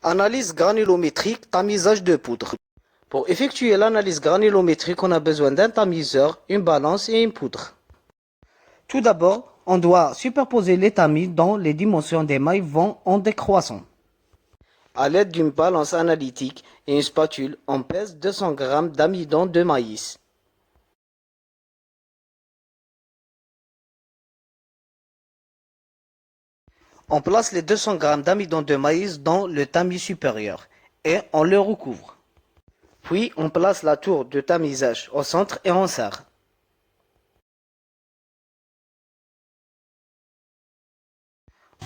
Analyse granulométrique, tamisage de poudre. Pour effectuer l'analyse granulométrique, on a besoin d'un tamiseur, une balance et une poudre. Tout d'abord, on doit superposer les tamis dont les dimensions des mailles vont en décroissant. À l'aide d'une balance analytique et une spatule, on pèse 200 g d'amidon de maïs. On place les 200 g d'amidon de maïs dans le tamis supérieur et on le recouvre. Puis on place la tour de tamisage au centre et on serre.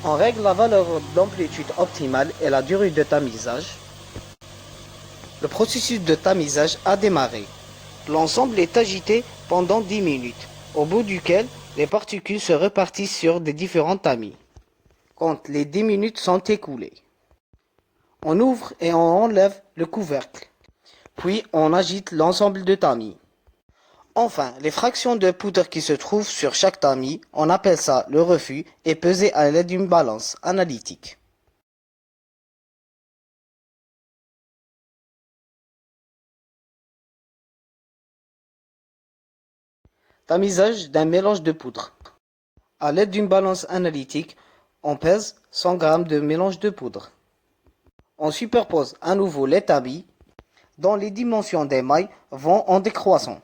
On règle la valeur d'amplitude optimale et la durée de tamisage. Le processus de tamisage a démarré. L'ensemble est agité pendant 10 minutes, au bout duquel les particules se répartissent sur des différents tamis. Quand les 10 minutes sont écoulées, on ouvre et on enlève le couvercle. Puis on agite l'ensemble de tamis. Enfin, les fractions de poudre qui se trouvent sur chaque tamis, on appelle ça le refus, est pesé à l'aide d'une balance analytique. Tamisage d'un mélange de poudre. À l'aide d'une balance analytique, on pèse 100 g de mélange de poudre. On superpose à nouveau les tamis dont les dimensions des mailles vont en décroissant.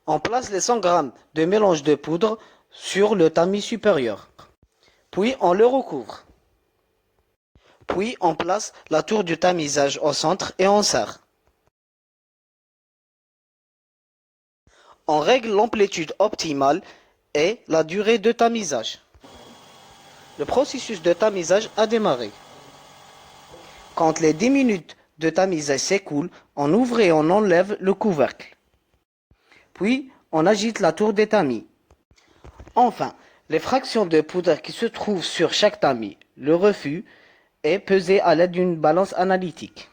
On place les 100 g de mélange de poudre sur le tamis supérieur. Puis on le recouvre. Puis on place la tour du tamisage au centre et on serre. On règle l'amplitude optimale et la durée de tamisage. Le processus de tamisage a démarré. Quand les 10 minutes de tamisage s'écoulent, on ouvre et on enlève le couvercle. Puis on agite la tour des tamis. Enfin, les fractions de poudre qui se trouvent sur chaque tamis, le refus, est pesé à l'aide d'une balance analytique.